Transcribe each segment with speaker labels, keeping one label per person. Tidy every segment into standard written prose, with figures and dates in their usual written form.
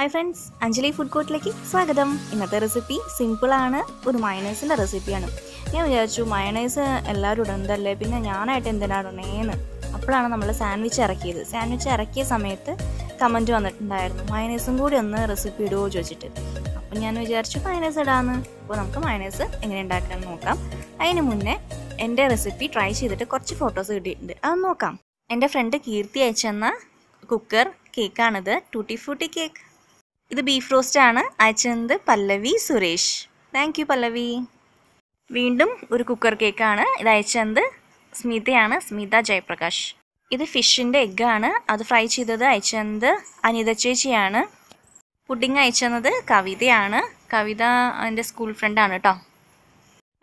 Speaker 1: Hi friends, Anjali food courtലേക്ക് സ്വാഗതം. ഇന്നത്തെ recipe simple ആണ്, ഒരു മയണൈസിന്റെ റെസിപ്പിയാണ്. ഞാൻ വിചാരിച്ചു മയണൈസ് എല്ലാവരും ഇടുന്നതല്ലേ, പിന്നെ ഞാനായിട്ട് എന്തിനാണ് ഇടണേന്ന്. അപ്പോഴാണ് നമ്മൾ സാൻഡ്വിച്ച് ഇറക്കിയത്. സാൻഡ്വിച്ച് ഇറക്കിയ സമയത്ത് കമൻറ്റ് വന്നിട്ടുണ്ടായിരുന്നു, മയണൈസും കൂടി ഒന്ന് റെസിപ്പി ഇടുമോ ചോദിച്ചിട്ട്. അപ്പം ഞാൻ വിചാരിച്ചു മയണൈസ് ഇടാമെന്ന്. അപ്പോൾ നമുക്ക് മയണൈസ് എങ്ങനെ ഉണ്ടാക്കാമെന്ന് നോക്കാം. അതിന് മുന്നേ എൻ്റെ റെസിപ്പി ട്രൈ ചെയ്തിട്ട് കുറച്ച് ഫോട്ടോസ് കിട്ടിയിട്ടുണ്ട്, അത് നോക്കാം. എൻ്റെ ഫ്രണ്ട് കീർത്തി അയച്ചെന്ന കുക്കർ കേക്കാണിത്, ടൂട്ടി ഫ്രൂട്ടി കേക്ക്. ഇത് ബീഫ് റോസ്റ്റ് ആണ്. അയച്ചത് പല്ലവി സുരേഷ്. താങ്ക് യു പല്ലവി. വീണ്ടും ഒരു കുക്കർ കേക്കാണ്. ഇത് അയച്ചത് സ്മിതയാണ്, സ്മിത ജയപ്രകാശ്. ഇത് ഫിഷിൻ്റെ എഗ്ഗാണ്, അത് ഫ്രൈ ചെയ്തത് അയച്ചത് അനിത ചേച്ചിയാണ്. പുഡിങ് അയച്ചത് കവിതയാണ്. കവിത എൻ്റെ സ്കൂൾ ഫ്രണ്ടാണ് കേട്ടോ.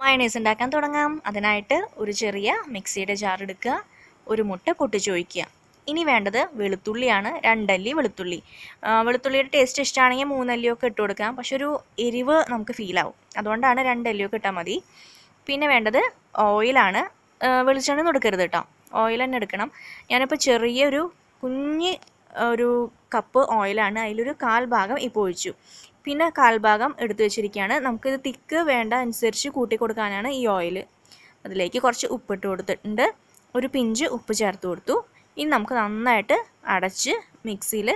Speaker 1: മയണൈസ് ഉണ്ടാക്കാൻ തുടങ്ങാം. അതിനായിട്ട് ഒരു ചെറിയ മിക്സിയുടെ ജാർ എടുക്കുക, ഒരു മുട്ട പൊട്ടിച്ച് ഒഴിക്കുക. ഇനി വേണ്ടത് വെളുത്തുള്ളിയാണ്, 2 അല്ലി വെളുത്തുള്ളി. വെളുത്തുള്ളിയുടെ ടേസ്റ്റ് ഇഷ്ടമാണെങ്കിൽ 3 അല്ലിയൊക്കെ ഇട്ട് കൊടുക്കാം, പക്ഷെ ഒരു എരിവ് നമുക്ക് ഫീലാവും, അതുകൊണ്ടാണ് 2 അല്ലിയൊക്കെ ഇട്ടാൽ മതി. പിന്നെ വേണ്ടത് ഓയിലാണ്. വെളിച്ചെണ്ണ കൊടുക്കരുത് കേട്ടോ, ഓയിൽ തന്നെ എടുക്കണം. ഞാനിപ്പോൾ ചെറിയൊരു കുഞ്ഞ് ഒരു കപ്പ് ഓയിലാണ്, അതിലൊരു 1/4 ഭാഗം ഇപ്പോൾ ഒഴിച്ചു, പിന്നെ 1/4 ഭാഗം എടുത്തു വെച്ചിരിക്കുകയാണ്. നമുക്കിത് തിക്ക് വേണ്ട അനുസരിച്ച് കൂട്ടി കൊടുക്കാനാണ് ഈ ഓയിൽ. അതിലേക്ക് കുറച്ച് ഉപ്പിട്ട് കൊടുത്തിട്ടുണ്ട്, ഒരു പിഞ്ച് ഉപ്പ് ചേർത്ത് കൊടുത്തു. ഇനി നമുക്ക് നന്നായിട്ട് അടച്ച് മിക്സിയിൽ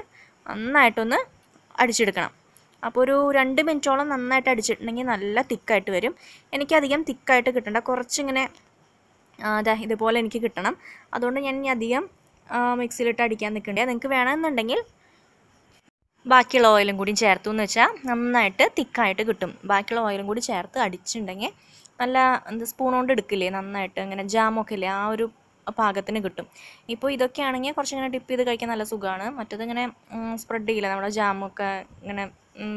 Speaker 1: നന്നായിട്ടൊന്ന് അടിച്ചെടുക്കണം. അപ്പോൾ ഒരു 2 മിനിറ്റോളം നന്നായിട്ട് അടിച്ചിട്ടുണ്ടെങ്കിൽ നല്ല തിക്കായിട്ട് വരും. എനിക്കധികം തിക്കായിട്ട് കിട്ടണ്ട, കുറച്ചിങ്ങനെ ഇതുപോലെ എനിക്ക് കിട്ടണം. അതുകൊണ്ട് ഞാൻ ഇനി അധികം മിക്സിയിലിട്ട് അടിക്കാൻ നിൽക്കണ്ടേ. നിങ്ങൾക്ക് വേണമെന്നുണ്ടെങ്കിൽ ബാക്കിയുള്ള ഓയിലും കൂടി ചേർത്തു എന്ന് വെച്ചാൽ നന്നായിട്ട് തിക്കായിട്ട് കിട്ടും. ബാക്കിയുള്ള ഓയിലും കൂടി ചേർത്ത് അടിച്ചിട്ടുണ്ടെങ്കിൽ നല്ല സ്പൂൺ കൊണ്ട് എടുക്കില്ലേ, നന്നായിട്ട് ഇങ്ങനെ ജാമൊക്കെ ഇല്ലേ, ആ ഒരു പാകത്തിന് കിട്ടും. ഇപ്പോൾ ഇതൊക്കെ ആണെങ്കിൽ കുറച്ചിങ്ങനെ ഡിപ്പ് ചെയ്ത് കഴിക്കാൻ നല്ല സുഖമാണ്. മറ്റേത് ഇങ്ങനെ സ്പ്രെഡ് ചെയ്യില്ല, നമ്മുടെ ജാമൊക്കെ ഇങ്ങനെ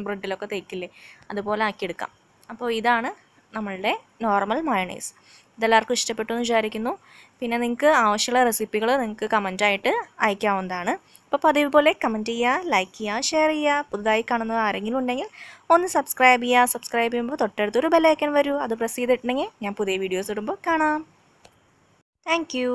Speaker 1: ബ്രെഡിലൊക്കെ തേക്കില്ലേ, അതുപോലെ ആക്കിയെടുക്കാം. അപ്പോൾ ഇതാണ് നമ്മളുടെ നോർമൽ മയണൈസ്. ഇതെല്ലാവർക്കും ഇഷ്ടപ്പെട്ടു എന്ന് വിചാരിക്കുന്നു. പിന്നെ നിങ്ങൾക്ക് ആവശ്യമുള്ള റെസിപ്പികൾ നിങ്ങൾക്ക് കമൻറ്റായിട്ട് അയക്കാവുന്നതാണ്. അപ്പോൾ പതിവ് കമൻറ്റ് ചെയ്യുക, ലൈക്ക് ചെയ്യുക, ഷെയർ ചെയ്യുക. പുതുതായി കാണുന്ന ആരെങ്കിലും ഉണ്ടെങ്കിൽ ഒന്ന് സബ്സ്ക്രൈബ് ചെയ്യുക. സബ്സ്ക്രൈബ് ചെയ്യുമ്പോൾ തൊട്ടടുത്തൊരു ബെൽ ഐക്കൺ വരൂ, അത് പ്രസ് ചെയ്തിട്ടുണ്ടെങ്കിൽ ഞാൻ പുതിയ വീഡിയോസ് ഇടുമ്പോൾ കാണാം. Thank you.